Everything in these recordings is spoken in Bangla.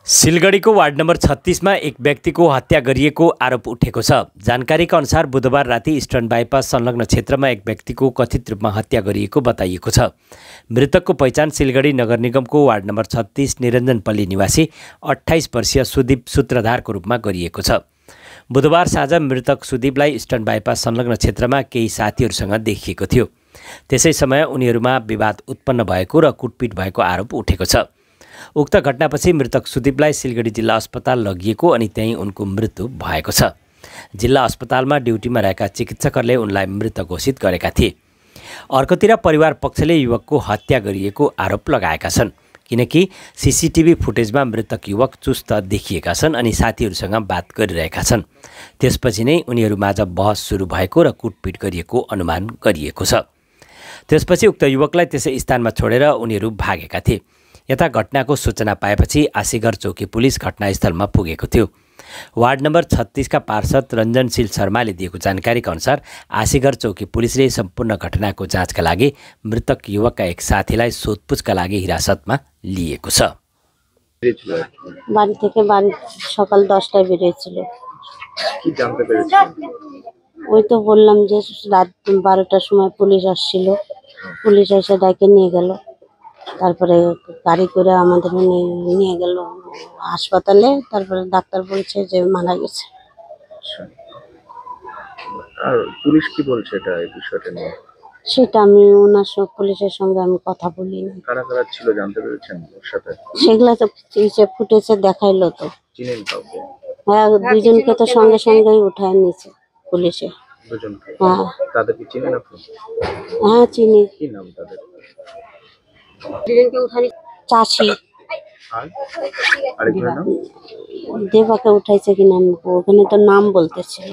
सिलगढीको वार्ड नम्बर 36 में एक व्यक्ति को हत्या गरिएको आरोप उठेको छ। जानकारीका अनुसार बुधबार राति इस्टर्न बाइपास संलग्न क्षेत्रमा एक व्यक्ति को कथित रूपमा हत्या गरिएको बताइएको छ। मृतकको पहिचान सिलगढी नगर निगमको वार्ड नम्बर 36 निरञ्जनपल्ली निवासी 28 वर्षीय सुदीप सूत्रधारको रूपमा गरिएको छ। बुधबार साँझ मृतक सुदीपलाई इस्टर्न बाइपास संलग्न क्षेत्रमा केही साथीहरूसँग देखिएको थियो। त्यसै समय उनीहरूमा विवाद उत्पन्न भएको र कुटपिट भएको आरोप उठेको छ। उक्त घटनापछि मृतक सुदीपलाई सिलगढी जिल्ला अस्पताल लगिएको अनि त्यहीँ उनको मृत्यु भएको छ। जिल्ला अस्पतालमा ड्युटीमा रहेका चिकित्सकहरूले उनलाई मृत घोषित गरेका थिए। अर्कोतिर परिवार पक्षले युवकको हत्या गरिएको आरोप लगाएका छन्, किनकि सीसीटीभी फुटेजमा मृतक युवक चुस्त देखिएका छन् अनि साथीहरूसँग बात गरिरहेका छन्। त्यसपछि नै उनीहरूमाझ बहस सुरु भएको र कुटपिट गरिएको अनुमान गरिएको छ। त्यसपछि उक्त युवकलाई त्यसै स्थानमा छोडेर उनीहरू भागेका थिए। यता घटनाको सूचना पाएपछि आशीगर चौकी पुलिस घटनास्थलमा पुगेको थियो। वार्ड नम्बर 36 का पार्षद रञ्जनशील शर्माले दिएको जानकारीका अनुसार आशीगर चौकी पुलिसले सम्पूर्ण घटनाको जाँचका लागि मृतक युवकका एक साथीलाई सोधपुछका लागि हिरासतमा लिएको छ। বাড়ি থেকে সকাল 10টায় বেরিয়েছিল। কি জানতে পেরেছেন? ওই তো বললাম যে রাত 12টার সময় পুলিশ আসছিল, পুলিশ এসে ডাকে নিয়ে গেল। তারপরে গাড়ি করে আমাদের নিয়ে গেল হাসপাতালে। তারপরে ডাক্তার বলছে যে মারা গেছে। আর পুলিশ কি বলছে এটা এই বিষয়টা নিয়ে? সেটা আমি ওনার সঙ্গে পুলিশের সঙ্গে আমি কথা বলিনি। কারা কারা ছিল জানতে পেরেছেন ওর সাথে? সেগুলো তো ফুটেছে দেখাইলো তো। চিনেন কাউকে? হ্যাঁ, দুজনকে তো সঙ্গে সঙ্গেই উঠায় নিয়েছে পুলিশে। দুজনকে? হ্যাঁ। তাদের কি চিনেন আপনি? হ্যাঁ চিনি। কি নাম তাদের? চাষি। আর আরেকজনের নাম? দেবাকে উঠাইছে কি নাম, ওখানে তো নাম বলতেছিল।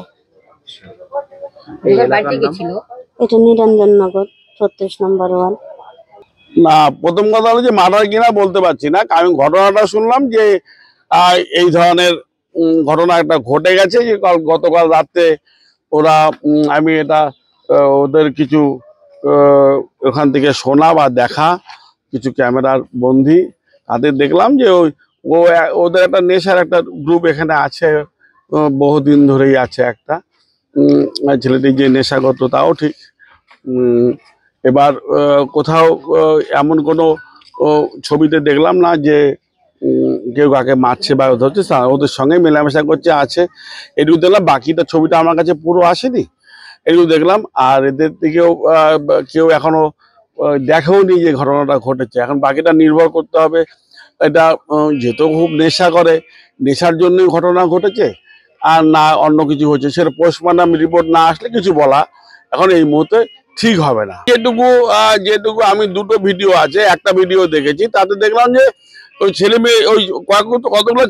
এই এলাকার নাম? এটা নিরঞ্জননগর 36 নম্বর ওয়ার্ড। না, প্রথম কথা হলো যে মার্ডার কিনা বলতে পারছি না। আমি ঘটনাটা শুনলাম যে এই ধরনের ঘটনা একটা ঘটে গেছে, যে গতকাল রাতে ওরা আমি এটা ওদের কিছু ওখান থেকে শোনা বা দেখা কিছু ক্যামেরার বন্দি তাদের দেখলাম যে ওদের একটা নেশার একটা গ্রুপ এখানে আছে, বহুদিন ধরেই আছে একটা। ছেলেটি যে নেশাগত তাও ঠিক। এবার কোথাও এমন কোনো ছবিতে দেখলাম না যে কেউ কাকে মারছে বা হচ্ছে, ওদের সঙ্গে মেলামেশা করছে আছে এটুকু দেখলাম। বাকিটা ছবিটা আমার কাছে পুরো আসেনি, এটুকু দেখলাম। আর এদের দিকেও কেউ এখনো দেখেও নি যে ঘটনাটা ঘটেছে। এখন বাকিটা নির্ভর করতে হবে, এটা যেহেতু খুব নেশা করে, নেশার জন্যই ঘটনা ঘটেছে আর না অন্য কিছু হচ্ছে, সেটা পোস্টমর্টম রিপোর্ট না আসলে কিছু বলা এখন এই মুহূর্তে ঠিক হবে না। যেটুকু আমি দুটো ভিডিও আছে, একটা ভিডিও দেখেছি, তাতে দেখলাম যে ওই ছেলে মেয়ে ওই কতগুলো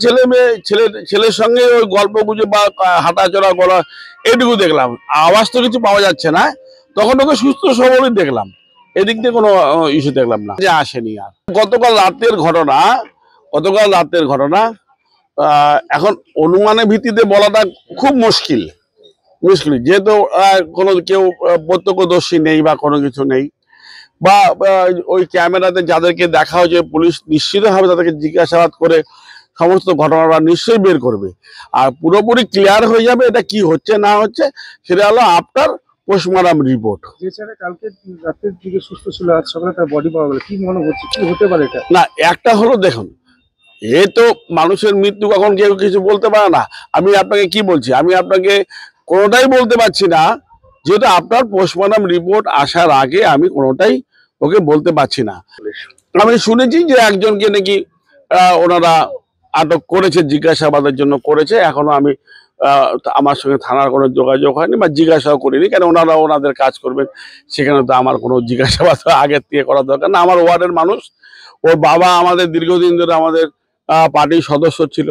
ছেলের সঙ্গে ওই গল্প গুজে বা হাঁটাচড়া করা এটুকু দেখলাম। আওয়াজ তো কিছু পাওয়া যাচ্ছে না। তখন ওকে সুস্থ সবলই দেখলাম, এদিক দিয়ে কোনো ইস্যু দেখলাম না যে আসেনি। আর গতকাল রাতের ঘটনা এখন অনুমানের ভিত্তিতে বলাটা খুব মুশকিল, যেহেতু কোনো কেউ প্রত্যক্ষদর্শী নেই বা কোনো কিছু নেই, বা ওই ক্যামেরাতে যাদেরকে দেখা হয়েছে পুলিশ নিশ্চিতভাবে তাদেরকে জিজ্ঞাসাবাদ করে সমস্ত ঘটনাটা নিশ্চয়ই বের করবে। আর পুরোপুরি ক্লিয়ার হয়ে যাবে এটা কি হচ্ছে না হচ্ছে, সেটা হলো আফটার পোস্টমর্টম রিপোর্ট। কালকে রাতের দিকে সুস্থ ছিল, আজ সকালে তার বডি পাওয়া গেল, কি মনে হচ্ছে কি হতে পারে এটা? না, একটা হলো দেখুন, এ তো মানুষের মৃত্যু কখন কেউ কিছু বলতে পারে না। আমি আপনাকে কি বলছি, আমি আপনাকে কোনোটাই বলতে পারছি না, যেহেতু আপনার পোস্টমর্টম রিপোর্ট আসার আগে আমি কোনোটাই ওকে বলতে পারছি না। আমি শুনেছি যে একজনকে নাকি ওনারা আটক করেছে, জিজ্ঞাসাবাদের জন্য করেছে। এখনো আমি আমার সঙ্গে থানার কোনো যোগাযোগ হয়নি বা জিজ্ঞাসাও করিনি, কেন ওনারা ওনাদের কাজ করবেন, সেখানে তো আমার কোনো জিজ্ঞাসাবাদ আগের থেকে করা দরকার না। আমার ওয়ার্ডের মানুষ, ওর বাবা আমাদের দীর্ঘদিন ধরে আমাদের পার্টির সদস্য ছিল।